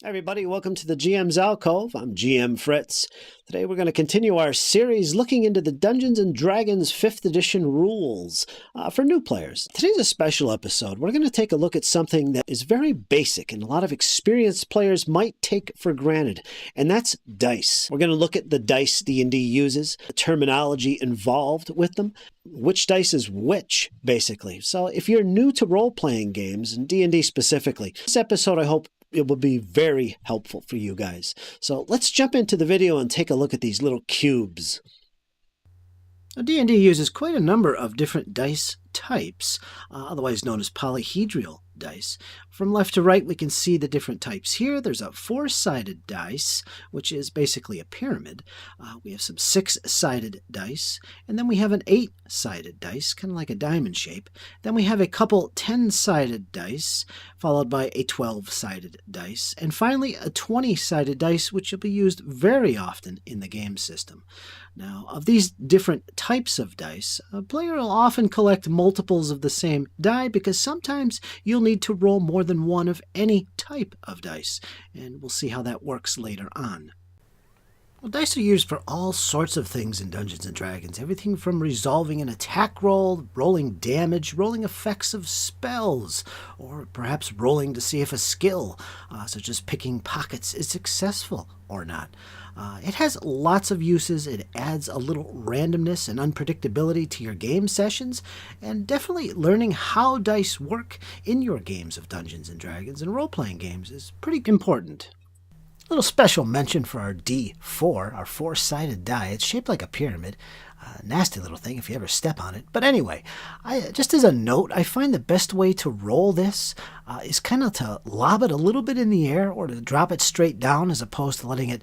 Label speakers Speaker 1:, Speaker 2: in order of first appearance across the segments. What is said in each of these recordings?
Speaker 1: Hi everybody, welcome to the GM's Alcove. I'm GM Fritz. Today we're going to continue our series looking into the Dungeons & Dragons 5th edition rules for new players. Today's a special episode. We're going to take a look at something that is very basic and a lot of experienced players might take for granted, and that's dice. We're going to look at the dice D&D uses, the terminology involved with them, which dice is which, basically. So if you're new to role-playing games, and D&D specifically, this episode I hope it will be very helpful for you guys. So let's jump into the video and take a look at these little cubes. D&D uses quite a number of different dice types, otherwise known as polyhedral dice. From left to right, we can see the different types here. There's a 4-sided dice, which is basically a pyramid. We have some 6-sided dice, and then we have an 8-sided dice, kind of like a diamond shape. Then we have a couple 10-sided dice, followed by a 12-sided dice, and finally a 20-sided dice, which will be used very often in the game system. Now, of these different types of dice, a player will often collect multiples of the same die because sometimes you'll need to roll more than one of any type of dice, and we'll see how that works later on. Well, dice are used for all sorts of things in Dungeons & Dragons. Everything from resolving an attack roll, rolling damage, rolling effects of spells, or perhaps rolling to see if a skill, such as picking pockets, is successful or not. It has lots of uses. It adds a little randomness and unpredictability to your game sessions, and definitely learning how dice work in your games of Dungeons & Dragons and role-playing games is pretty important. A little special mention for our D4, our 4-sided die. It's shaped like a pyramid. Nasty little thing if you ever step on it. But anyway, just as a note, I find the best way to roll this is kind of to lob it a little bit in the air or to drop it straight down as opposed to letting it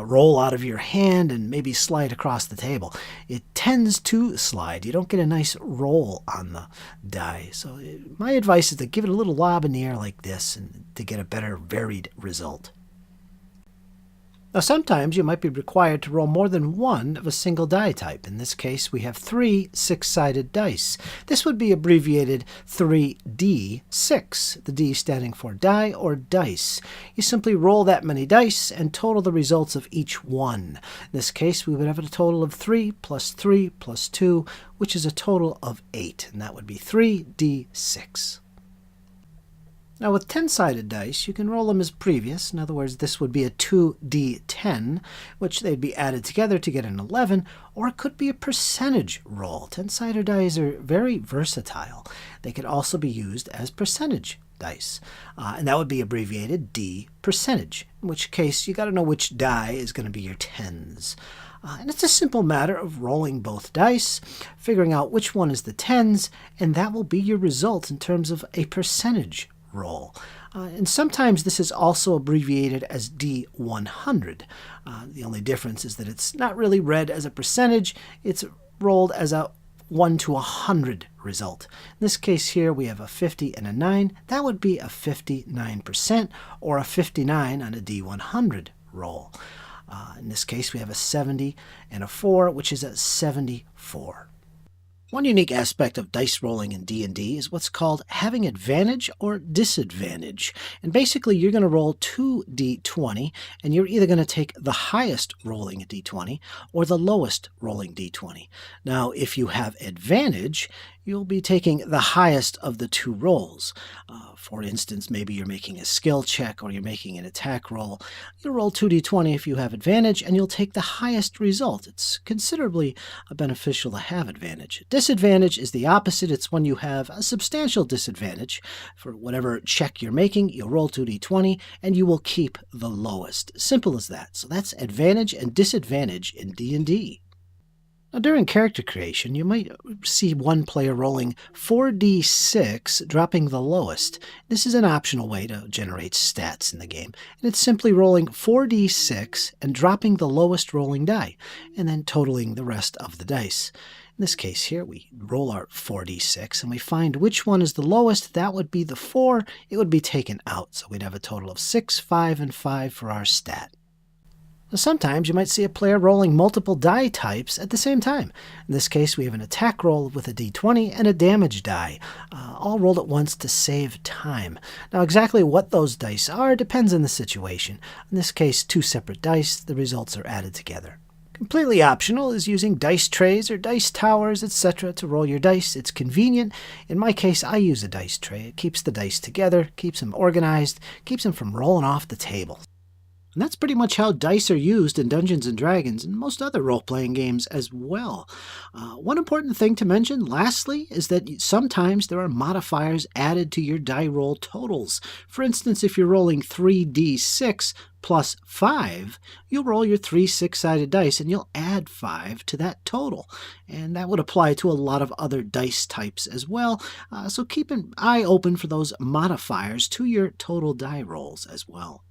Speaker 1: roll out of your hand and maybe slide across the table. It tends to slide. You don't get a nice roll on the die. So my advice is to give it a little lob in the air like this and to get a better varied result. Now sometimes you might be required to roll more than one of a single die type. In this case we have 3 6-sided dice. This would be abbreviated 3D6, the D standing for die or dice. You simply roll that many dice and total the results of each one. In this case we would have a total of 3 plus 3 plus 2, which is a total of 8, and that would be 3D6. Now with 10-sided dice, you can roll them as previous. In other words, this would be a 2d10, which they'd be added together to get an 11, or it could be a percentage roll. 10-sided dice are very versatile. They could also be used as percentage dice, and that would be abbreviated D percentage, in which case you got to know which die is going to be your tens. And it's a simple matter of rolling both dice, figuring out which one is the tens, and that will be your result in terms of a percentage roll. And sometimes this is also abbreviated as D100. The only difference is that it's not really read as a percentage, it's rolled as a 1 to 100 result. In this case here we have a 50 and a 9. That would be a 59% or a 59 on a D100 roll. In this case we have a 70 and a 4, which is a 74. One unique aspect of dice rolling in D&D is what's called having advantage or disadvantage. And basically you're going to roll 2d20, and you're either going to take the highest rolling d20 or the lowest rolling d20. Now if you have advantage, you'll be taking the highest of the two rolls. For instance, maybe you're making a skill check or you're making an attack roll. You'll roll 2d20 if you have advantage, and you'll take the highest result. It's considerably beneficial to have advantage. Disadvantage is the opposite. It's when you have a substantial disadvantage. For whatever check you're making, you'll roll 2d20 and you will keep the lowest. Simple as that. So that's advantage and disadvantage in D&D. Now, during character creation, you might see one player rolling 4d6, dropping the lowest. This is an optional way to generate stats in the game, and it's simply rolling 4d6 and dropping the lowest rolling die, and then totaling the rest of the dice. In this case here, we roll our 4d6, and we find which one is the lowest. That would be the 4. It would be taken out, so we'd have a total of 6, 5, and 5 for our stat. Sometimes you might see a player rolling multiple die types at the same time. In this case, we have an attack roll with a d20 and a damage die, all rolled at once to save time. Now, exactly what those dice are depends on the situation. In this case, 2 separate dice, the results are added together. Completely optional is using dice trays or dice towers, etc. to roll your dice. It's convenient. In my case, I use a dice tray. It keeps the dice together, keeps them organized, keeps them from rolling off the table. And that's pretty much how dice are used in Dungeons & Dragons and most other role-playing games as well. One important thing to mention, lastly, is that sometimes there are modifiers added to your die roll totals. For instance, if you're rolling 3d6 plus 5, you'll roll your 3 6-sided dice and you'll add 5 to that total. And that would apply to a lot of other dice types as well. So keep an eye open for those modifiers to your total die rolls as well.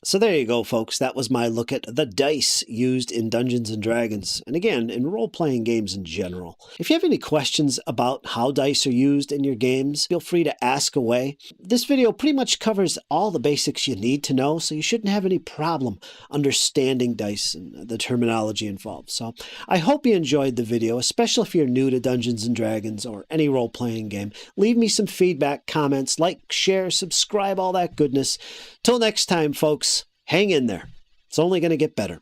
Speaker 1: So there you go, folks. That was my look at the dice used in Dungeons & Dragons, and again, in role-playing games in general. If you have any questions about how dice are used in your games, feel free to ask away. This video pretty much covers all the basics you need to know, so you shouldn't have any problem understanding dice and the terminology involved. So I hope you enjoyed the video, especially if you're new to Dungeons & Dragons or any role-playing game. Leave me some feedback, comments, like, share, subscribe, all that goodness. Till next time, folks. Hang in there. It's only going to get better.